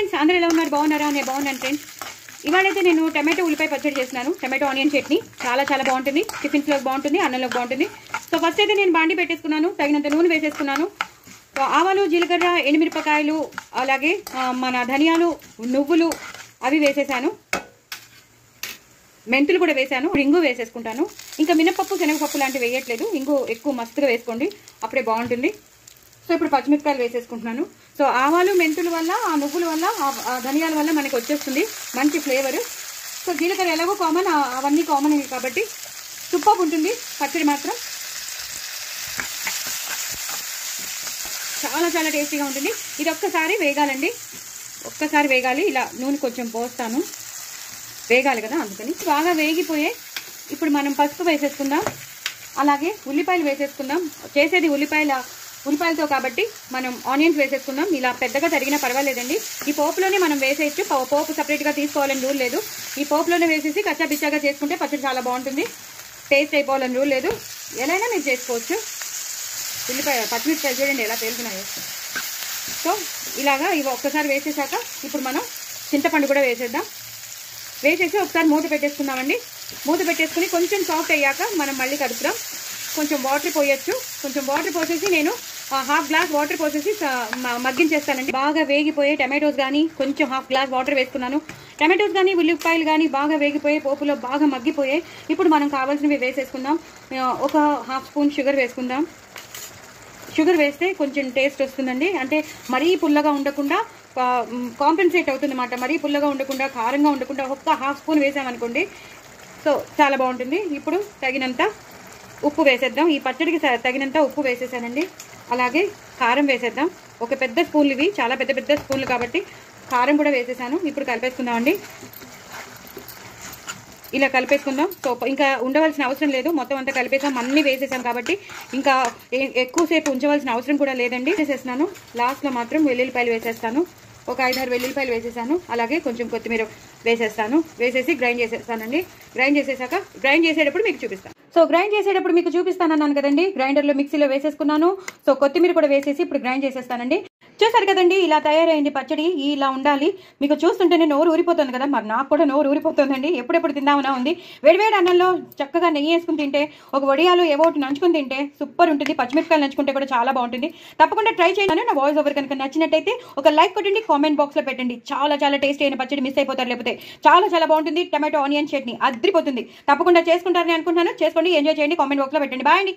Friends, అందరూ ఎలా ఉన్నారు? బాగున్నారా? నేను బాగున్నాను ఫ్రెండ్స్. ఇవాళైతే నేను టమాటో ఉల్లిపాయ పచ్చడి చేస్తున్నాను. టమాటో ఆనియన్ చట్నీ చాలా చాలా బాగుంటుంది. టిఫిన్స్లోకి బాగుంటుంది, అన్నంలోకి బాగుంటుంది. సో ఫస్ట్ అయితే నేను బాండి పెట్టేసుకున్నాను. తగినంత నూనె వేసేసుకున్నాను. ఆవాలు, జీలకర్ర, ఎండుమిరపకాయలు, అలాగే మన ధనియాలు, నువ్వులు అవి వేసేసాను. మెంతులు కూడా వేసాను. ఇంగు వేసేసుకుంటాను. ఇంకా మినపప్పు, శనగపప్పు లాంటివి వేయట్లేదు. ఇంగు ఎక్కువ మస్తుగా వేసుకోండి, అప్పుడే బాగుంటుంది. సో ఇప్పుడు పచ్చిమిరపకాయలు వేసేసుకుంటున్నాను. సో ఆవాలు, మెంతుల వల్ల, ఆ నువ్వుల వల్ల, ఆ ధనియాల వల్ల మనకి వచ్చేస్తుంది మంచి ఫ్లేవర్. సో జీలకర్ర ఎలాగో కామన్, అవన్నీ కామన్ కాబట్టి సూపర్ ఉంటుంది పచ్చడి మాత్రం. చాలా చాలా టేస్టీగా ఉంటుంది. ఇది ఒక్కసారి వేగాలండి, ఒక్కసారి వేగాలి. ఇలా నూనె కొంచెం పోస్తాను, వేగాలి కదా, అందుకని. బాగా వేగిపోయే ఇప్పుడు మనం పసుపు వేసేసుకుందాం. అలాగే ఉల్లిపాయలు వేసేసుకుందాం. చేసేది ఉల్లిపాయలతో కాబట్టి మనం ఆనియన్స్ వేసేసుకుందాం. ఇలా పెద్దగా తరిగినా పర్వాలేదండి. ఈ పోపులోనే మనం వేసేయచ్చు. పోపు సపరేట్గా తీసుకోవాలని రూల్ లేదు. ఈ పోపులోనే వేసేసి కచ్చా పిచ్చాగా చేసుకుంటే పచ్చడి చాలా బాగుంటుంది. టేస్ట్ అయిపోవాలని రూల్ లేదు, ఎలా అయినా మీరు చేసుకోవచ్చు. పచ్చిమిరపకాయలు చూడండి ఎలా పేలుతున్నాయో. సో ఇలాగా ఇవి ఒక్కసారి వేసేసాక ఇప్పుడు మనం చింతపండు కూడా వేసేద్దాం. వేసేసి ఒకసారి మూత పెట్టేసుకుందామండి. మూత పెట్టేసుకుని కొంచెం సాఫ్ట్ అయ్యాక మనం మళ్ళీ కలుపుదాం. కొంచెం వాటర్ పోయొచ్చు. కొంచెం వాటర్ పోసేసి నేను హాఫ్ గ్లాస్ వాటర్ పోసేసి మగ్గించేస్తానండి. బాగా వేగిపోయే టమాటోస్ కానీ కొంచెం హాఫ్ గ్లాస్ వాటర్ వేసుకున్నాను. టమాటోస్ కానీ ఉల్లిపాయలు కానీ బాగా వేగిపోయే, పోపులో బాగా మగ్గిపోయాయి. ఇప్పుడు మనం కావాల్సినవి వేసేసుకుందాం. ఒక హాఫ్ స్పూన్ షుగర్ వేసుకుందాం. షుగర్ వేస్తే కొంచెం టేస్ట్ వస్తుందండి. అంటే మరీ పుల్లగా ఉండకుండా కాంపెన్సేట్ అవుతుంది అన్నమాట. మరీ పుల్లగా ఉండకుండా, కారంగా ఉండకుండా ఒక్క హాఫ్ స్పూన్ వేసామనుకోండి, సో చాలా బాగుంటుంది. ఇప్పుడు తగినంత ఉప్పు వేసేద్దాం. ఈ పచ్చడికి తగినంత ఉప్పు వేసేసానండి. అలాగే కారం వేసేద్దాం. ఒక పెద్ద స్పూన్లు, ఇవి చాలా పెద్ద పెద్ద స్పూన్లు కాబట్టి కారం కూడా వేసేసాను. ఇప్పుడు కలిపేసుకుందామండి. ఇలా కలిపేసుకుందాం. సో ఇంకా ఉండవలసిన అవసరం లేదు, మొత్తం అంతా కలిపేసాం, అన్నీ వేసేసాం కాబట్టి ఇంకా ఎక్కువసేపు ఉంచవలసిన అవసరం కూడా లేదండి. వేసేస్తున్నాను. లాస్ట్లో మాత్రం వెల్లుల్లిపాయలు వేసేస్తాను. ఒక 5-6 వెల్లుల్లిపాయలు వేసేసాను. అలాగే కొంచెం కొత్తిమీర వేసేస్తాను. వేసేసి గ్రైండ్ చేసేస్తానండి. గ్రైండ్ చేసేటప్పుడు మీకు చూపిస్తాను. సో గ్రైండ్ చేసేటప్పుడు మీకు చూపిస్తానన్నాను కదండి. గ్రైండర్లో, మిక్సీలో వేసేసుకున్నాను. సో కొత్తిమీర కూడా వేసేసి ఇప్పుడు గ్రైండ్ చేసేస్తానండి. చూసారు కదండి, ఇలా తయారైంది పచ్చడి. ఇలా ఉండాలి. మీకు చూస్తుంటేనే నోరు ఊరిపోతుంది కదా, మరి నాకు కూడా నోరు ఊరిపోతుందండి. ఎప్పుడెప్పుడు తిందామన్నా ఉంది. వేడివేడి అన్నంలో చక్కగా నెయ్యి వేసుకుని తింటే, ఒక వడియాలు ఏవో ఒకటి నంచుకుని తింటే సూపర్ ఉంటుంది. పచ్చిమిరపకాయలు నంచుకుంటే కూడా చాలా బాగుంటుంది. తప్పకుండా ట్రై చేయండి. నా వాయిస్ ఓవర్ కనుక నచ్చినట్టయితే ఒక లైక్ కొట్టండి, కామెంట్ బాక్స్లో పెట్టండి. చాలా చాలా టేస్టీ అయిన పచ్చడి, మిస్ అయిపోతారు లేకపోతే. చాలా చాలా బాగుంటుంది. టమాటో ఆనియన్ చట్నీ అద్రిపోతుంది. తప్పకుండా చేసుకుంటారని అనుకుంటున్నాను. చేసుకోండి, ఎంజాయ్ చేయండి. కామెంట్ బాక్స్లో పెట్టండి. బాయ్ అండి.